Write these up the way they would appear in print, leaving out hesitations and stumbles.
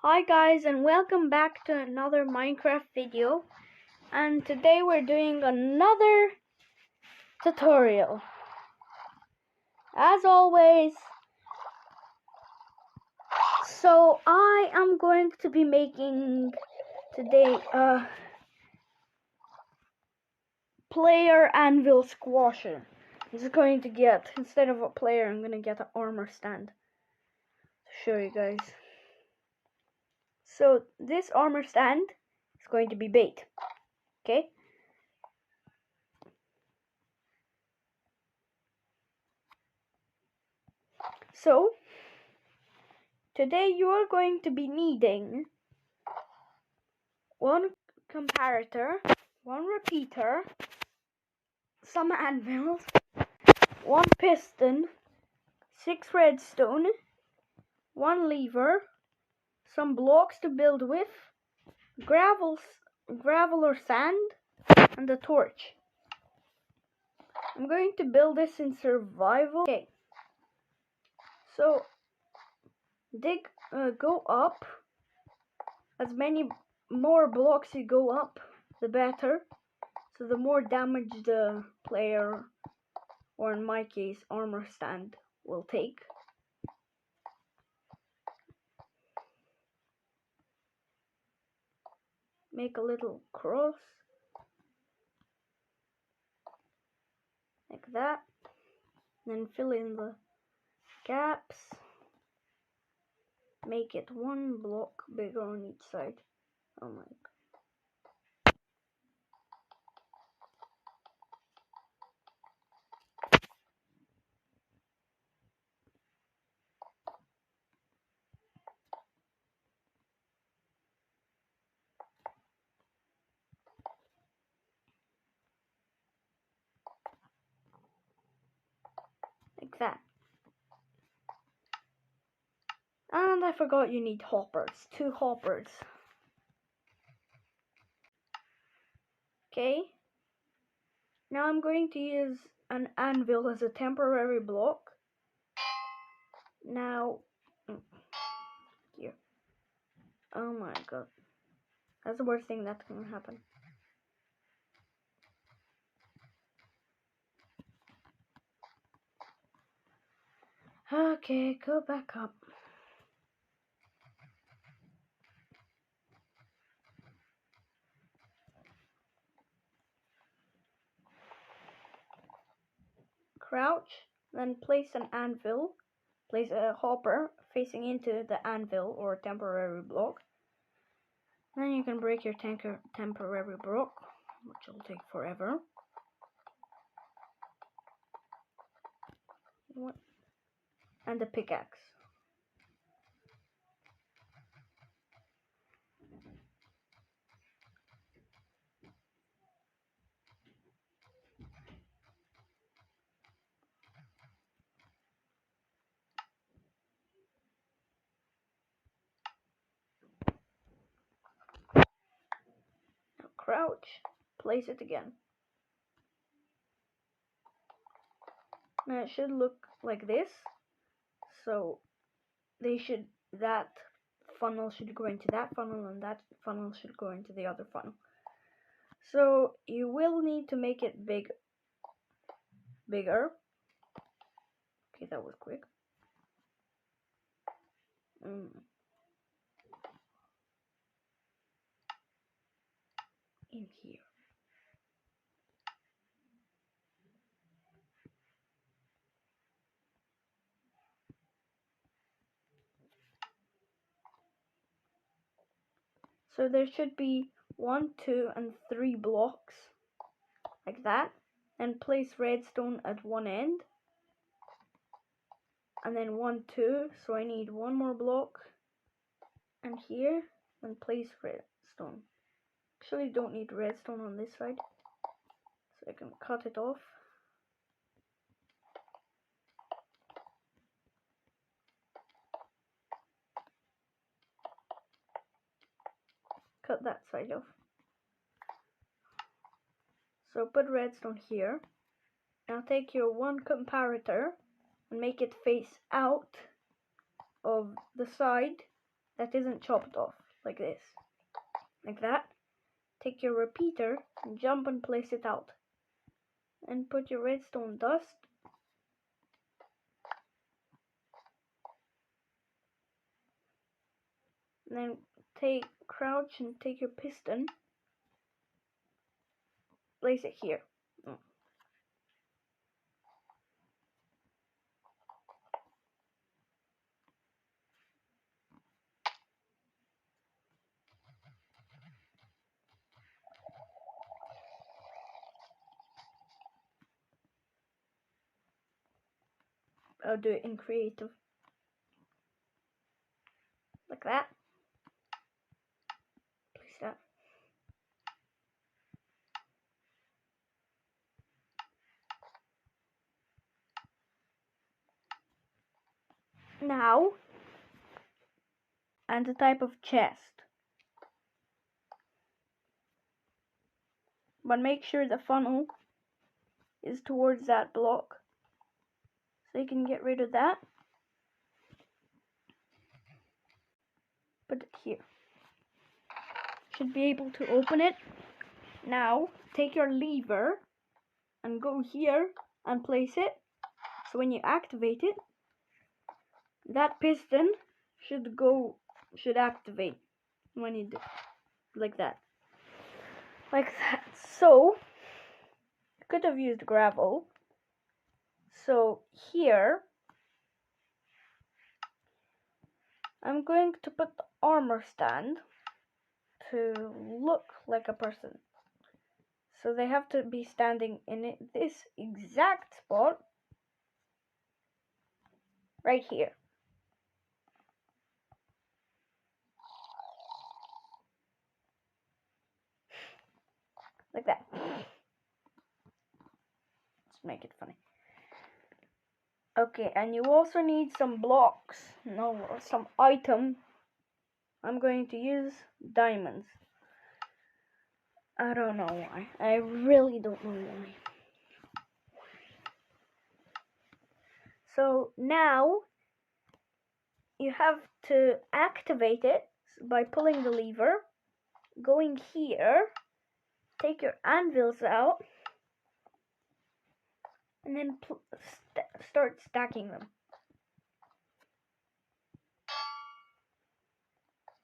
Hi guys, and welcome back to another Minecraft video, and today we're doing another tutorial. As always, so I am going to be making today a player anvil squasher. I'm just going to get, instead of a player, I'm going to get an armor stand to show you guys. So this armor stand is going to be bait, okay? So today you are going to be needing one comparator, one repeater, some anvils, one piston, 6 redstone, one lever, some blocks to build with, gravel or sand, and a torch. I'm going to build this in survival. Okay, so go up. As many more blocks you go up, the better. So the more damage the player, or in my case, armor stand, will take. Make a little cross like that, then fill in the gaps. Make it one block bigger on each side. Oh my god. Like that. And I forgot you need hoppers. 2 hoppers. Okay. Now I'm going to use an anvil as a temporary block. Now, here. Oh my god. That's the worst thing that can happen. Okay, go back up. Crouch, then place an anvil. Place a hopper facing into the anvil or temporary block. Then you can break your temporary block, which will take forever. And the pickaxe. Now crouch, place it again. Now it should look like this. So that funnel should go into that funnel, and that funnel should go into the other funnel. So you will need to make it bigger. Okay, that was quick. In here. So there should be 1, 2, and 3 blocks like that, and place redstone at one end, and then 1, 2. So I need one more block, and here, and place redstone. Actually, don't need redstone on this side, so I can cut it off. Cut that side off. So put redstone here. Now take your one comparator and make it face out of the side that isn't chopped off, like this. Like that. Take your repeater and jump and place it out. And put your redstone dust. And then crouch and take your piston. Place it here. I'll do it in creative. Like that. Place that. Now, and the type of chest. But make sure the funnel is towards that block. So you can get rid of that. Put it here. Should be able to open it. Now, take your lever and go here and place it. So when you activate it, that piston should activate when you do like that. Like that. So you could have used gravel. So here I'm going to put the armor stand to look like a person. So they have to be standing in this exact spot right here. Like that. Let's make it funny. Okay, and you also need some blocks. No, some item. I'm going to use diamonds. I don't know why. I really don't know why. So now you have to activate it by pulling the lever, going here, take your anvils out, and then start stacking them.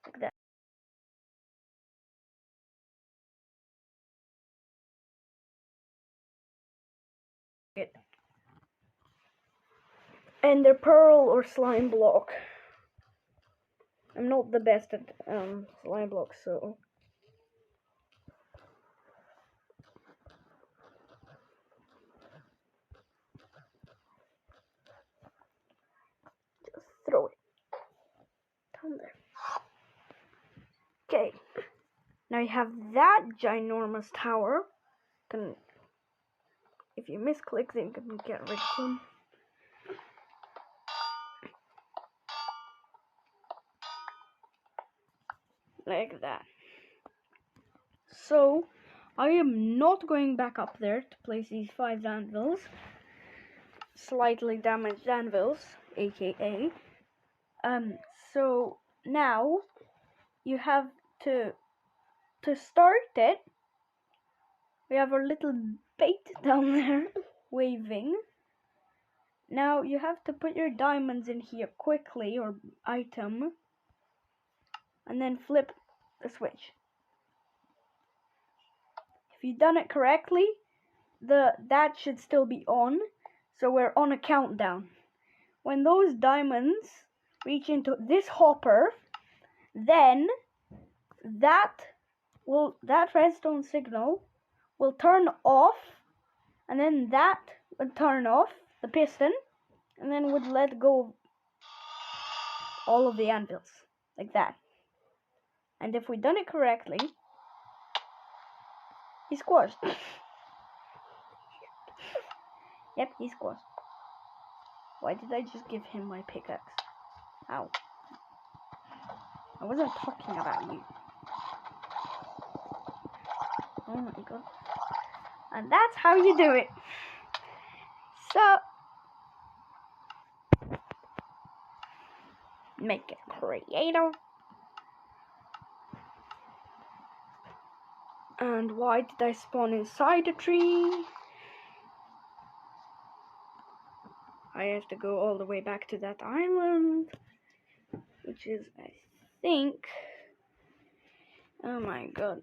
Like that. Good. And the pearl or slime block. I'm not the best at slime blocks, so just throw it down there. Okay, now you have that ginormous tower. If you misclick, then you can get rid of them. Like that. So, I am not going back up there to place these 5 anvils. Slightly damaged anvils, aka. So now you have to start it. We have our little bait down there waving. Now you have to put your diamonds in here quickly, or item, and then flip the switch. If you've done it correctly, that should still be on, so we're on a countdown. When those diamonds reach into this hopper, then that redstone signal will turn off, and then that would turn off the piston, and then would let go of all of the anvils, like that. And if we done it correctly, he squashed. Yep, he squashed. Why did I just give him my pickaxe? Ow. I wasn't talking about you. Oh my god. And that's how you do it. So, make it creative. And why did I spawn inside a tree? I have to go all the way back to that island, which is, I think, oh my god.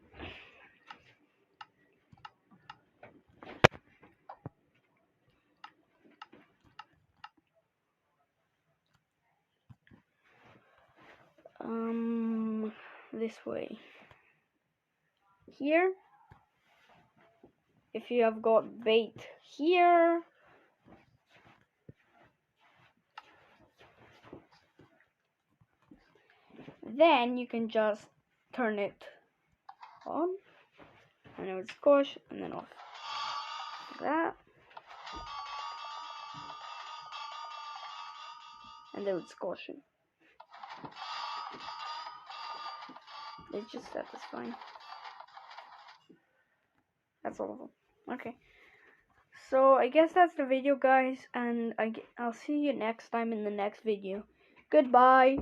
This way. Here, if you have got bait here, then you can just turn it on, and it would squash, and then off. Like that. And they would squash it. It's just satisfying. That's all of them. Okay. So I guess that's the video, guys, and I'll see you next time in the next video. Goodbye.